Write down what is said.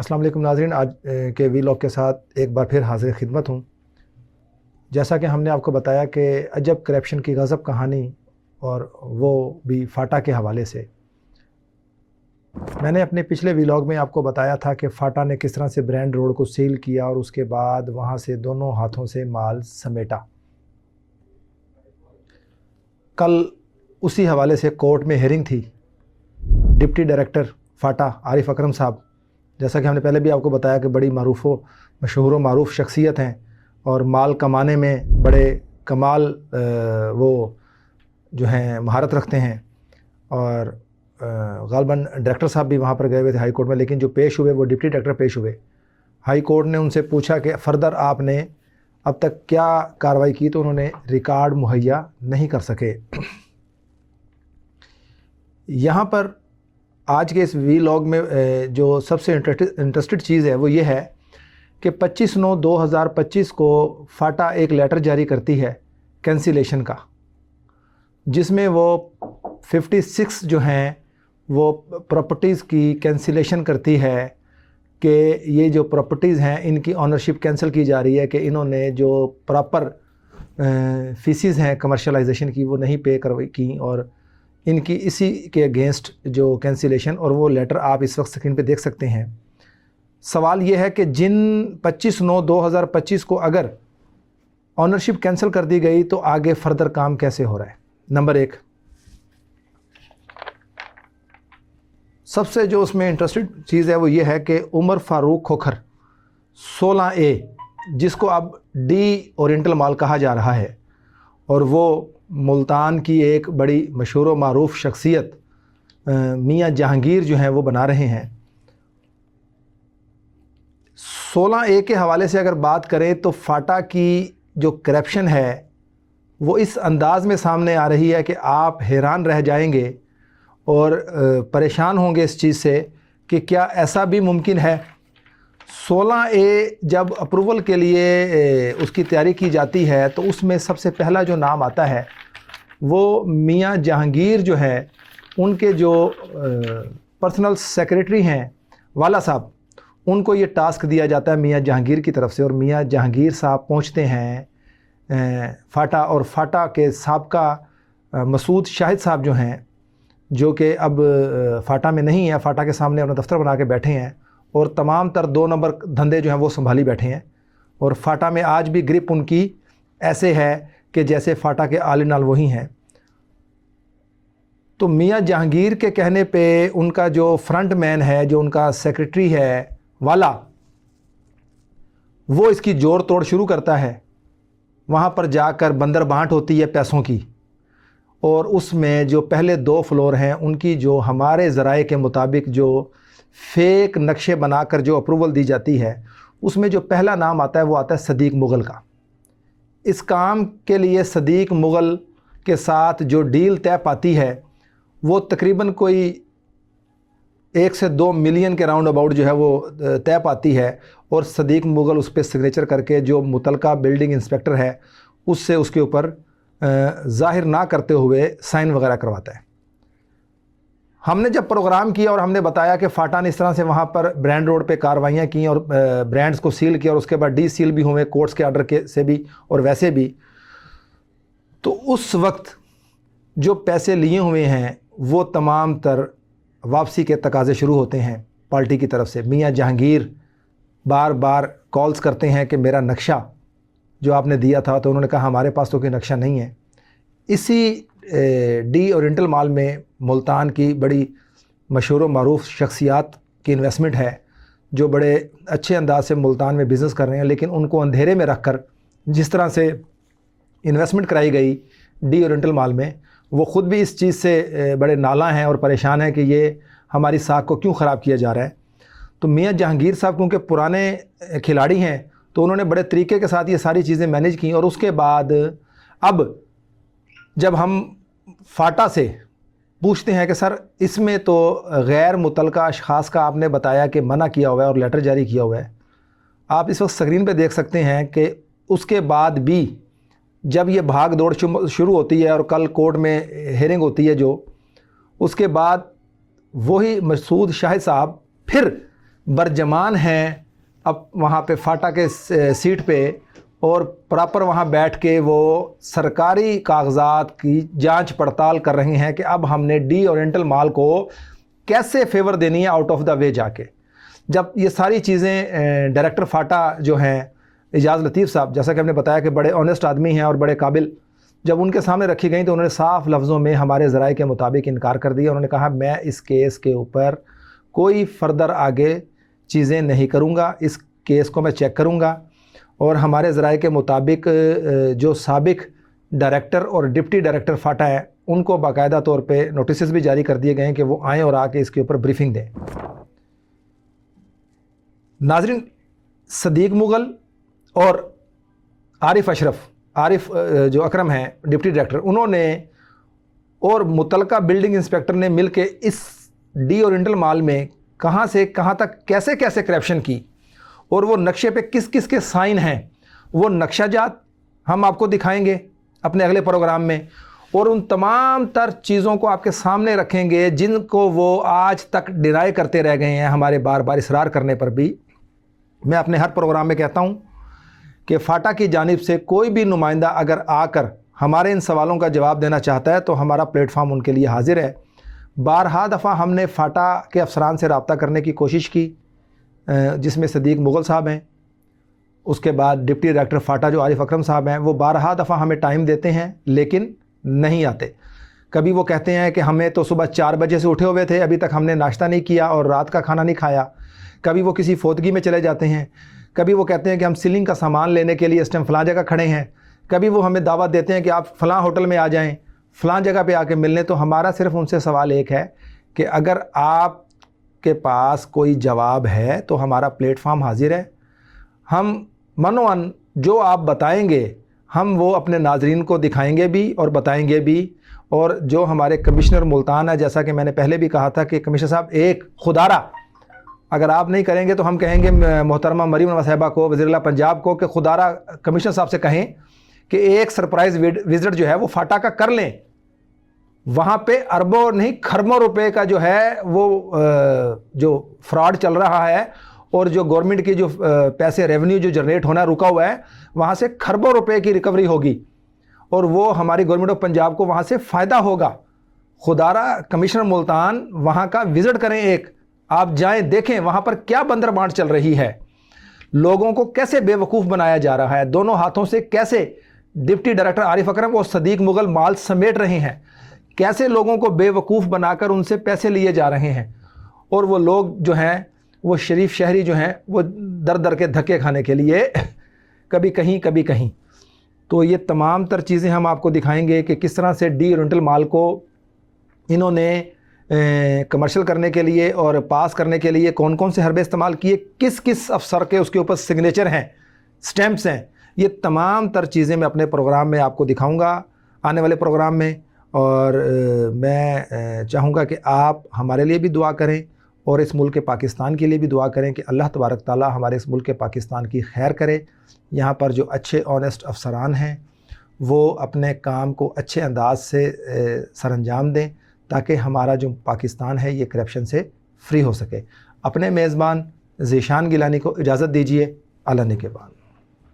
अस्सलाम वालेकुम नाज़रीन, आज के वीलॉग के साथ एक बार फिर हाज़िर खिदमत हूँ। जैसा कि हमने आपको बताया कि अजब करप्शन की गज़ब कहानी और वो भी फाटा के हवाले से। मैंने अपने पिछले वीलॉग में आपको बताया था कि फाटा ने किस तरह से ब्रांड रोड को सील किया और उसके बाद वहाँ से दोनों हाथों से माल समेटा। कल उसी हवाले से कोर्ट में हेयरिंग थी। डिप्टी डायरेक्टर फाटा आरिफ अकरम साहब, जैसा कि हमने पहले भी आपको बताया कि बड़ी मशहूर व मारूफ शख्सियत हैं और माल कमाने में बड़े कमाल वो जो हैं महारत रखते हैं। और ग़ालिबन डायरेक्टर साहब भी वहाँ पर गए हुए थे हाई कोर्ट में, लेकिन जो पेश हुए वो डिप्टी डायरेक्टर पेश हुए। हाई कोर्ट ने उनसे पूछा कि फ़र्दर आपने अब तक क्या कार्रवाई की, तो उन्होंने रिकॉर्ड मुहैया नहीं कर सके। यहाँ पर आज के इस वीलॉग में जो सबसे इंटरेस्टेड चीज़ है वो ये है कि 25/9/2025 को फाटा एक लेटर जारी करती है कैंसिलेशन का, जिसमें वो 56 जो हैं वो प्रॉपर्टीज़ की कैंसिलेशन करती है कि ये जो प्रॉपर्टीज़ हैं इनकी ऑनरशिप कैंसिल की जा रही है कि इन्होंने जो प्रॉपर फीसिस हैं कमर्शलाइजेशन की वो नहीं पे करवाई की, और इनकी इसी के अगेंस्ट जो कैंसिलेशन, और वो लेटर आप इस वक्त स्क्रीन पे देख सकते हैं। सवाल ये है कि जिन 25/9/2025 को अगर ऑनरशिप कैंसिल कर दी गई तो आगे फर्दर काम कैसे हो रहा है। नंबर एक, सबसे जो उसमें इंटरेस्टेड चीज़ है वो ये है कि उमर फारूक खोखर 16A, जिसको अब डी ओरिएंटल माल कहा जा रहा है, और वो मुल्तान की एक बड़ी मशहूर व मारूफ शख्सियत मियाँ जहांगीर जो हैं वो बना रहे हैं। 16A के हवाले से अगर बात करें तो फाटा की जो करप्शन है वो इस अंदाज़ में सामने आ रही है कि आप हैरान रह जाएंगे और परेशान होंगे इस चीज़ से कि क्या ऐसा भी मुमकिन है। 16A जब अप्रूवल के लिए उसकी तैयारी की जाती है तो उसमें सबसे पहला जो नाम आता है वो मियाँ जहांगीर जो है, उनके जो पर्सनल सेक्रेटरी हैं वाला साहब, उनको ये टास्क दिया जाता है मियाँ जहांगीर की तरफ से। और मियाँ जहांगीर साहब पहुंचते हैं फाटा, और फाटा के साबका मसूद शाहिद साहब जो हैं, जो कि अब फाटा में नहीं है, फाटा के सामने अपना दफ्तर बना के बैठे हैं और तमाम तर 2 नंबर धंधे जो हैं वो संभाली बैठे हैं। और फाटा में आज भी ग्रिप उनकी ऐसे है कि जैसे फाटा के आले नाल वही हैं। तो मियाँ जहांगीर के कहने पे उनका जो फ्रंट मैन है, जो उनका सेक्रेटरी है वाला, वो इसकी जोड़ तोड़ शुरू करता है। वहाँ पर जाकर बंदर बांट होती है पैसों की, और उसमें जो पहले 2 फ्लोर हैं उनकी जो हमारे ज़राए के मुताबिक जो फेक नक्शे बनाकर जो अप्रूवल दी जाती है, उसमें जो पहला नाम आता है वो आता है सदीक मुग़ल का। इस काम के लिए सदीक मुग़ल के साथ जो डील तय पाती है वो तकरीबन कोई 1 से 2 मिलियन के राउंड अबाउट जो है वो तय पाती है, और सदीक मुग़ल उस पर सिग्नेचर करके जो मुतलका बिल्डिंग इंस्पेक्टर है उससे उसके ऊपर ज़ाहिर ना करते हुए साइन वगैरह करवाता है। हमने जब प्रोग्राम किया और हमने बताया कि फाटा ने इस तरह से वहाँ पर ब्रांड रोड पे कार्रवाइयाँ की और ब्रांड्स को सील किया और उसके बाद डी सील भी हुए कोर्ट्स के आर्डर के से भी और वैसे भी, तो उस वक्त जो पैसे लिए हुए हैं वो तमाम तर वापसी के तकाज़े शुरू होते हैं पार्टी की तरफ से। मियाँ जहांगीर बार बार कॉल्स करते हैं कि मेरा नक्शा जो आपने दिया था, तो उन्होंने कहा हमारे पास तो कोई नक्शा नहीं है। इसी डी ओरिएंटल माल में मुल्तान की बड़ी मशहूर व मारूफ शख्सियात की इन्वेस्टमेंट है, जो बड़े अच्छे अंदाज से मुल्तान में बिज़नेस कर रहे हैं, लेकिन उनको अंधेरे में रख कर जिस तरह से इन्वेस्टमेंट कराई गई डी ओरिएंटल माल में, वो ख़ुद भी इस चीज़ से बड़े नाला हैं और परेशान हैं कि ये हमारी साख को क्यों ख़राब किया जा रहा है। तो मियाँ जहांगीर साहब क्योंकि पुराने खिलाड़ी हैं तो उन्होंने बड़े तरीके के साथ ये सारी चीज़ें मैनेज की। और उसके बाद अब जब हम फाटा से पूछते हैं कि सर इसमें तो गैर मुतलका अशख़ास का आपने बताया कि मना किया हुआ है और लेटर जारी किया हुआ है, आप इस वक्त स्क्रीन पे देख सकते हैं कि उसके बाद भी जब ये भाग दौड़ शुरू होती है और कल कोर्ट में हेयरिंग होती है, जो उसके बाद वही मसूद शाहिद साहब फिर बरजमान हैं अब वहाँ पे फाटा के सीट पे, और प्रॉपर वहाँ बैठ के वो सरकारी कागजात की जांच पड़ताल कर रहे हैं कि अब हमने डी ओरिएंटल माल को कैसे फेवर देनी है आउट ऑफ द वे जाके। जब ये सारी चीज़ें डायरेक्टर फाटा जो हैं एजाज़ लतीफ़ साहब, जैसा कि हमने बताया कि बड़े ऑनेस्ट आदमी हैं और बड़े काबिल, जब उनके सामने रखी गई तो उन्होंने साफ लफ्ज़ों में हमारे ज़राए के मुताबिक इनकार कर दिया। उन्होंने कहा मैं इस केस के ऊपर कोई फर्दर आगे चीज़ें नहीं करूँगा, इस केस को मैं चेक करूँगा। और हमारे ज़राए के मुताबिक जो साबिक डायरेक्टर और डिप्टी डायरेक्टर फाटा है उनको बाकायदा तौर पे नोटिस भी जारी कर दिए गए हैं कि वो आएँ और आके इसके ऊपर ब्रीफिंग दें। नाज़रीन, सदीक मुगल और आरिफ अशरफ, आरिफ जो अकरम हैं डिप्टी डायरेक्टर, उन्होंने और मुतलका बिल्डिंग इंस्पेक्टर ने मिल के इस डी ओरिएंटल माल में कहाँ से कहाँ तक कैसे कैसे करप्शन की, और वो नक्शे पे किस किस के साइन हैं, वो नक्शाजात हम आपको दिखाएंगे अपने अगले प्रोग्राम में, और उन तमाम तर चीज़ों को आपके सामने रखेंगे जिनको वो आज तक डिनाई करते रह गए हैं हमारे बार बार इसरार करने पर भी। मैं अपने हर प्रोग्राम में कहता हूँ कि फाटा की जानिब से कोई भी नुमाइंदा अगर आकर हमारे इन सवालों का जवाब देना चाहता है तो हमारा प्लेटफॉर्म उनके लिए हाजिर है। बारहा दफ़ा हमने फाटा के अफसरान से रब्ता करने की कोशिश की, जिसमें सदीक मुगल साहब हैं, उसके बाद डिप्टी डायरेक्टर फाटा जो आरिफ अकरम साहब हैं, वो बारहा दफ़ा हमें टाइम देते हैं लेकिन नहीं आते। कभी वो कहते हैं कि हमें तो सुबह 4 बजे से उठे हुए थे, अभी तक हमने नाश्ता नहीं किया और रात का खाना नहीं खाया। कभी वो किसी फोतगी में चले जाते हैं, कभी वो कहते हैं कि हम सीलिंग का सामान लेने के लिए इस टाइम फ़लाँ जगह खड़े हैं, कभी वो हमें दावत देते हैं कि आप फ़लाँ होटल में आ जाएं, फ़लाँ जगह पे आके मिलने। तो हमारा सिर्फ उनसे सवाल एक है कि अगर आपके पास कोई जवाब है तो हमारा प्लेटफॉर्म हाजिर है। हम मनोअन जो आप बताएंगे हम वो अपने नाजरीन को दिखाएंगे भी और बताएंगे भी। और जो हमारे कमिश्नर मुल्तान है, जैसा कि मैंने पहले भी कहा था कि कमिश्नर साहब एक खुदारा अगर आप नहीं करेंगे तो हम कहेंगे मोहतरमा मरीम नवाज़ साहिबा को, वज़ीर-ए-आला पंजाब को, कि खुदारा कमिश्नर साहब से कहें कि एक सरप्राइज़ विज़िट जो है वो फाटा का कर लें। वहाँ पे अरबों नहीं खरबों रुपए का जो है वो जो फ्रॉड चल रहा है और जो गवर्नमेंट की जो पैसे रेवेन्यू जो जनरेट होना रुका हुआ है, वहाँ से खरबों रुपए की रिकवरी होगी और वो हमारी गवर्नमेंट ऑफ पंजाब को वहाँ से फ़ायदा होगा। खुदारा कमिश्नर मुल्तान वहाँ का विज़िट करें, एक आप जाएं, देखें वहाँ पर क्या बंदर बांट चल रही है, लोगों को कैसे बेवकूफ़ बनाया जा रहा है, दोनों हाथों से कैसे डिप्टी डायरेक्टर आरिफ अकरम और सदीक मुगल माल समेट रहे हैं, कैसे लोगों को बेवकूफ़ बनाकर उनसे पैसे लिए जा रहे हैं, और वो लोग जो हैं वो शरीफ शहरी जो हैं वो दर दर के धक्के खाने के लिए कभी कहीं कभी कहीं। तो ये तमाम तर चीज़ें हम आपको दिखाएंगे कि किस तरह से डी ओरिएंटल माल को इन्होंने कमर्शियल करने के लिए और पास करने के लिए कौन कौन से हरबे इस्तेमाल किए, किस किस अफसर के उसके ऊपर सिग्नेचर हैं, स्टैम्प्स हैं। ये तमाम तर चीज़ें मैं अपने प्रोग्राम में आपको दिखाऊंगा आने वाले प्रोग्राम में। और मैं चाहूँगा कि आप हमारे लिए भी दुआ करें और इस मुल्क पाकिस्तान के लिए भी दुआ करें कि अल्लाह तबारक ताला हमारे इस मुल्क पाकिस्तान की खैर करे। यहाँ पर जो अच्छे ऑनेस्ट अफसरान हैं वो अपने काम को अच्छे अंदाज से सरअंजाम दें ताकि हमारा जो पाकिस्तान है ये करप्शन से फ्री हो सके। अपने मेज़बान ज़ीशान गिलानी को इजाज़त दीजिए। अल्लाह निगहबान।